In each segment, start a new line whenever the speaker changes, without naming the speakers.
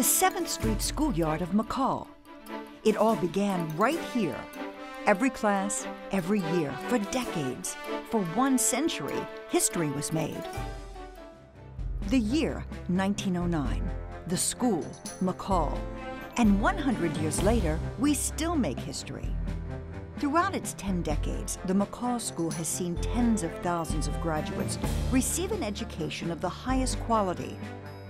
the 7th Street schoolyard of McCall. It all began right here. Every class, every year, for decades, for 1 century, history was made. The year, 1909. The school, McCall. And 100 years later, we still make history. Throughout its 10 decades, the McCall School has seen tens of thousands of graduates receive an education of the highest quality.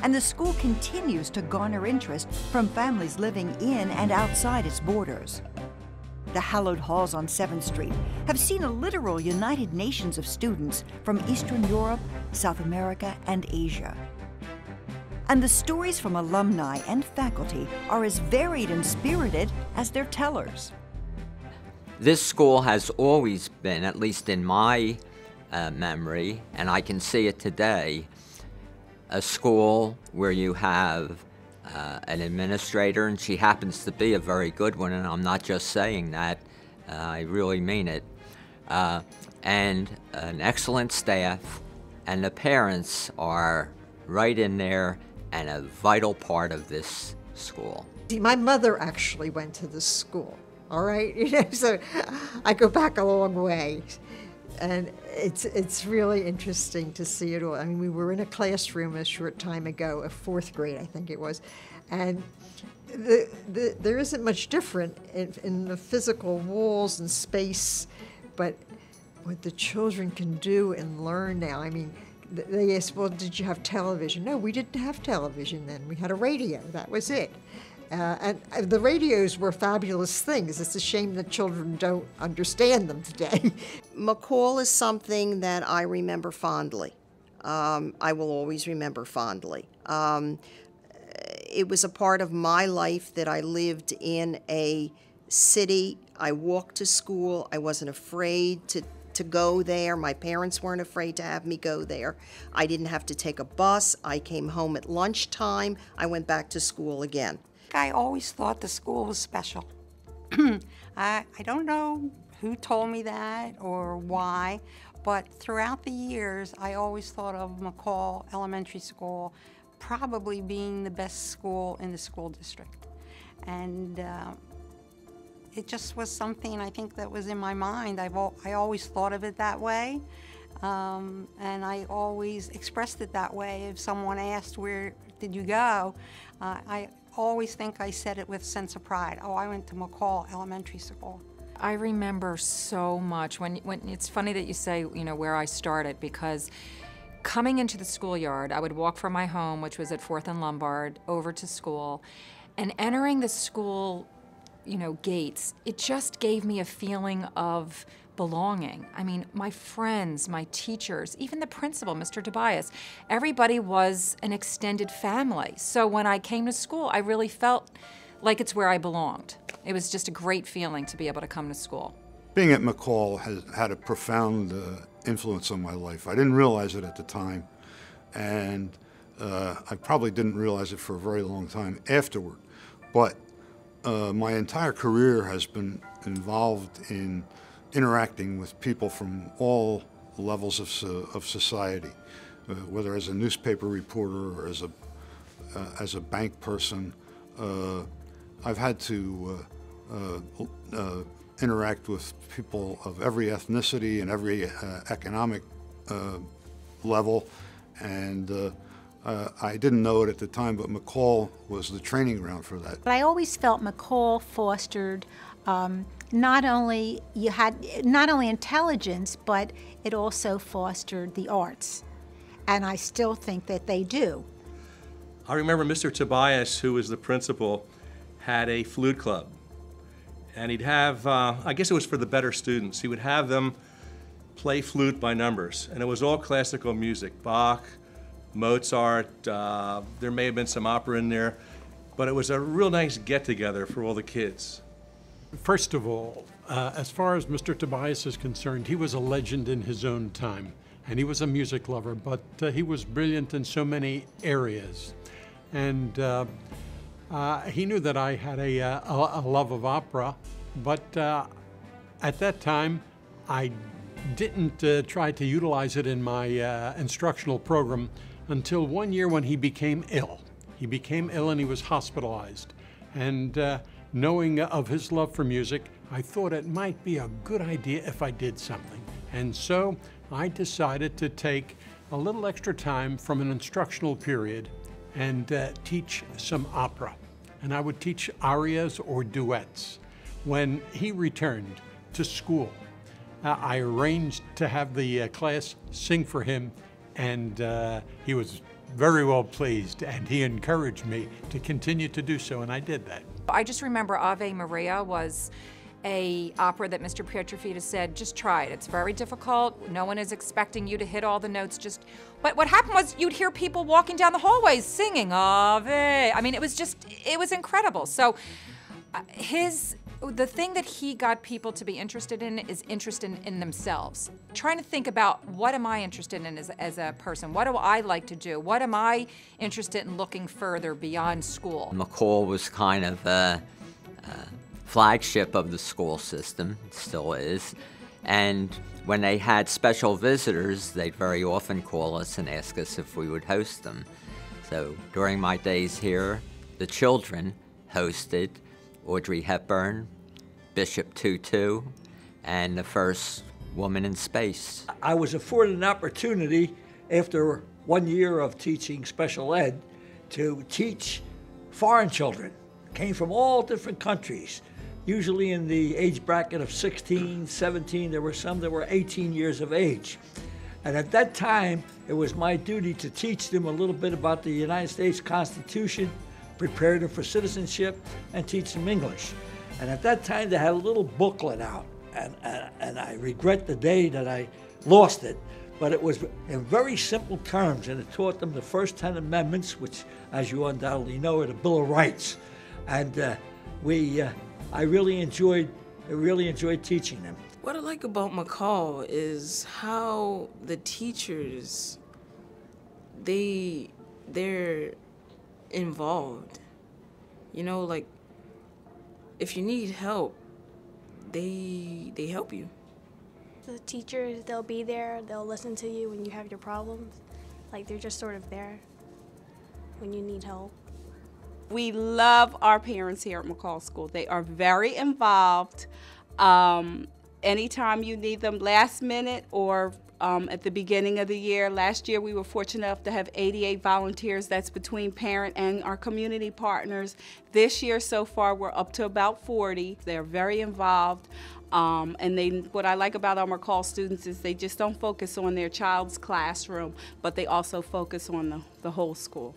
And the school continues to garner interest from families living in and outside its borders. The hallowed halls on 7th Street have seen a literal United Nations of students from Eastern Europe, South America, and Asia. And the stories from alumni and faculty are as varied and spirited as their tellers.
This school has always been, at least in my memory, and I can see it today, a school where you have an administrator, and she happens to be a very good one, and I'm not just saying that, I really mean it, and an excellent staff, and the parents are right in there and a vital part of this school.
My mother actually went to this school, all right? You know, so I go back a long way. And it's really interesting to see it all. I mean, we were in a classroom a short time ago, a 4th grade, I think it was, and there isn't much different in the physical walls and space, but what the children can do and learn now. I mean, they asked, well, did you have television? No, we didn't have television then. We had a radio, that was it. And the radios were fabulous things. It's a shame that children don't understand them today.
McCall is something that I remember fondly. I will always remember fondly. It was a part of my life that I lived in a city. I walked to school. I wasn't afraid to go there. My parents weren't afraid to have me go there. I didn't have to take a bus. I came home at lunchtime. I went back to school again.
I always thought the school was special. I don't know who told me that or why, but throughout the years, I always thought of McCall Elementary School probably being the best school in the school district. And it just was something I think that was in my mind. I always thought of it that way, and I always expressed it that way. If someone asked, where did you go? I always think I said it with a sense of pride. Oh, I went to McCall Elementary School.
I remember so much. When it's funny that you say, you know, where I started, because coming into the schoolyard, I would walk from my home, which was at 4th and Lombard, over to school, and entering the school, you know, gates, it just gave me a feeling of belonging. I mean, my friends, my teachers, even the principal, Mr. Tobias, everybody was an extended family. So when I came to school, I really felt like it's where I belonged. It was just a great feeling to be able to come to school.
Being at McCall has had a profound influence on my life. I didn't realize it at the time, and I probably didn't realize it for a very long time afterward. But my entire career has been involved in interacting with people from all levels of society, whether as a newspaper reporter or as a bank person. I've had to interact with people of every ethnicity and every economic level, and I didn't know it at the time, but McCall was the training ground for that.
But I always felt McCall fostered not only intelligence, but it also fostered the arts, and I still think that they do.
I remember Mr. Tobias, who was the principal, had a flute club, and he'd have, I guess it was for the better students, he would have them play flute by numbers, and it was all classical music, Bach, Mozart, there may have been some opera in there, but it was a real nice get-together for all the kids.
First of all, as far as Mr. Tobias is concerned, he was a legend in his own time, and he was a music lover, but he was brilliant in so many areas. And he knew that I had a love of opera, but at that time, I didn't try to utilize it in my instructional program until one year when he became ill. He became ill and he was hospitalized. And knowing of his love for music, I thought it might be a good idea if I did something. And so I decided to take a little extra time from an instructional period and teach some opera. And I would teach arias or duets. When he returned to school, I arranged to have the class sing for him, and he was very well pleased, and he encouraged me to continue to do so, and I did that.
I just remember Ave Maria was a opera that Mr. Pietrafita said, just try it. It's very difficult. No one is expecting you to hit all the notes. But what happened was you'd hear people walking down the hallways singing Ave. I mean, it was incredible. So the thing that he got people to be interested in is interest in themselves. Trying to think about, what am I interested in as a person? What do I like to do? What am I interested in looking further beyond school?
McCall was kind of a flagship of the school system, still is. And when they had special visitors, they'd very often call us and ask us if we would host them. So during my days here, the children hosted Audrey Hepburn, Bishop Tutu, and the first woman in space.
I was afforded an opportunity after 1 year of teaching special ed to teach foreign children. Came from all different countries, usually in the age bracket of 16, 17. There were some that were 18 years of age. And at that time, it was my duty to teach them a little bit about the United States Constitution, prepare them for citizenship, and teach them English. And at that time, they had a little booklet out, and I regret the day that I lost it, but it was in very simple terms, and it taught them the first 10 amendments, which, as you undoubtedly know, are the Bill of Rights. And I really enjoyed teaching them.
What I like about McCall is how the teachers, they're involved. You know, like, if you need help, they help you.
The teachers, they'll be there, they'll listen to you when you have your problems. Like, they're just sort of there when you need help.
We love our parents here at McCall School. They are very involved. Anytime you need them, last minute or at the beginning of the year. Last year we were fortunate enough to have 88 volunteers. That's between parent and our community partners. This year so far we're up to about 40. They're very involved. And what I like about our McCall students is they just don't focus on their child's classroom, but they also focus on the whole school.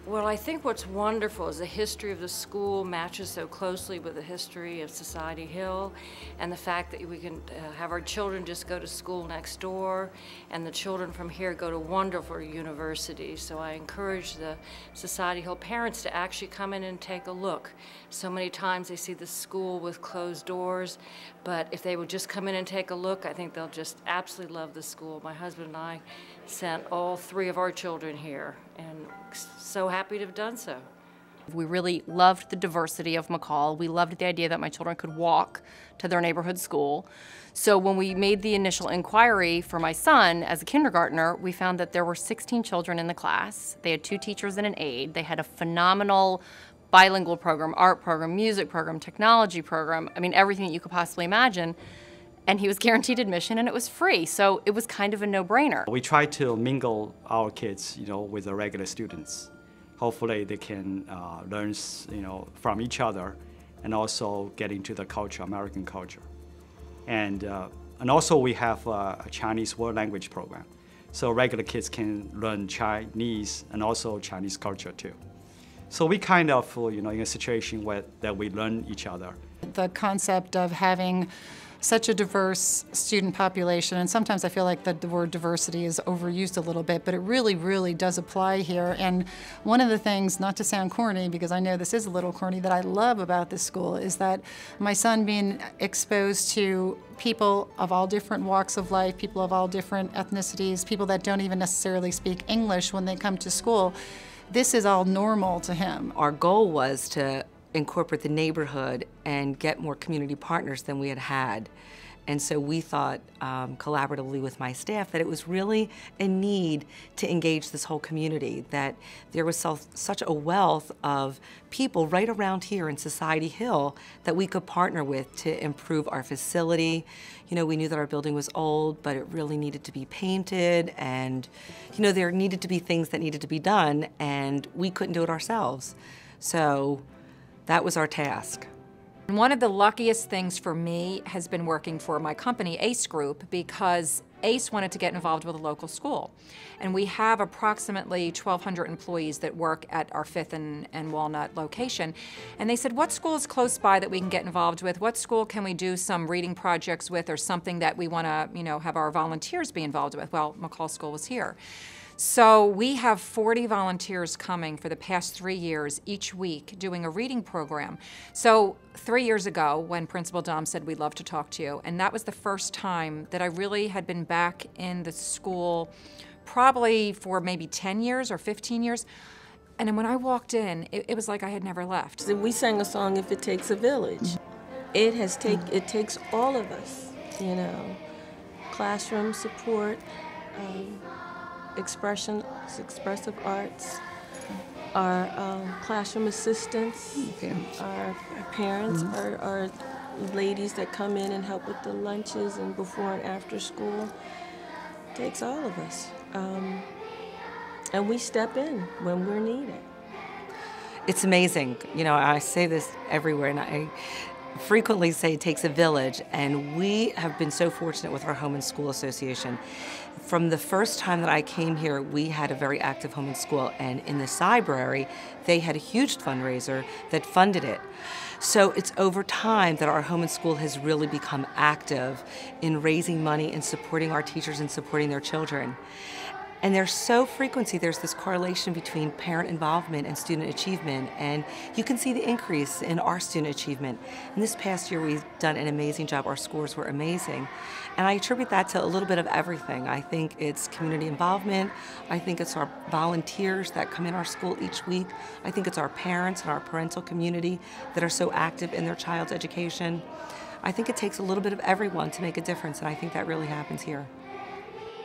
Well, I think what's wonderful is the history of the school matches so closely with the history of Society Hill, and the fact that we can have our children just go to school next door, and the children from here go to wonderful universities. So I encourage the Society Hill parents to actually come in and take a look. So many times they see the school with closed doors, but if they would just come in and take a look, I think they'll just absolutely love the school. My husband and I sent all 3 of our children here, and so happy to have done so.
We really loved the diversity of McCall. We loved the idea that my children could walk to their neighborhood school. So when we made the initial inquiry for my son as a kindergartner, we found that there were 16 children in the class. They had 2 teachers and an aide. They had a phenomenal bilingual program, art program, music program, technology program. I mean, everything that you could possibly imagine. And he was guaranteed admission, and it was free, so it was kind of a no-brainer.
We try to mingle our kids, with the regular students. Hopefully, they can learn, from each other, and also get into the culture, American culture. And also, we have a Chinese world language program, so regular kids can learn Chinese and also Chinese culture too. So we kind of, in a situation that we learn each other.
The concept of having such a diverse student population, and sometimes I feel like the word diversity is overused a little bit, but it really, really does apply here. And one of the things, not to sound corny, because I know this is a little corny, that I love about this school is that my son being exposed to people of all different walks of life, people of all different ethnicities, people that don't even necessarily speak English when they come to school, this is all normal to him.
Our goal was to incorporate the neighborhood and get more community partners than we had had. And so we thought collaboratively with my staff that it was really a need to engage this whole community, that there was such a wealth of people right around here in Society Hill that we could partner with to improve our facility. You know, we knew that our building was old, but it really needed to be painted, and, you know, there needed to be things that needed to be done, and we couldn't do it ourselves. So that was our task.
One of the luckiest things for me has been working for my company, ACE Group, because ACE wanted to get involved with a local school. And we have approximately 1,200 employees that work at our 5th and Walnut location. And they said, what school is close by that we can get involved with? What school can we do some reading projects with, or something that we want to, you know, have our volunteers be involved with? Well, McCall School was here. So we have 40 volunteers coming for the past 3 years each week doing a reading program. So 3 years ago, when Principal Dom said, we'd love to talk to you, and that was the first time that I really had been back in the school probably for maybe 10 years or 15 years. And then when I walked in, it was like I had never left.
We sang a song, If It Takes a Village. It takes all of us, you know, classroom support, expressive arts, our classroom assistants, our parents, our ladies that come in and help with the lunches and before and after school. It takes all of us. And we step in when we're needed.
It's amazing. You know, I say this everywhere, and I frequently say it takes a village, and we have been so fortunate with our Home and School Association. From the first time that I came here, we had a very active home and school, and in the library, they had a huge fundraiser that funded it. So it's over time that our home and school has really become active in raising money and supporting our teachers and supporting their children. And there's this correlation between parent involvement and student achievement, and you can see the increase in our student achievement. And this past year, we've done an amazing job. Our scores were amazing. And I attribute that to a little bit of everything. I think it's community involvement. I think it's our volunteers that come in our school each week. I think it's our parents and our parental community that are so active in their child's education. I think it takes a little bit of everyone to make a difference, and I think that really happens here.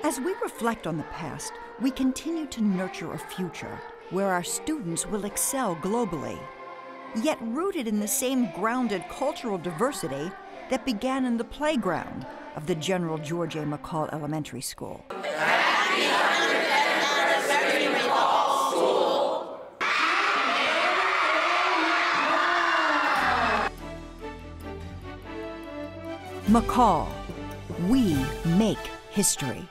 As we reflect on the past, we continue to nurture a future where our students will excel globally, yet rooted in the same grounded cultural diversity that began in the playground of the General George A. McCall Elementary School.
Happy 100th anniversary, McCall School!
McCall, we make history.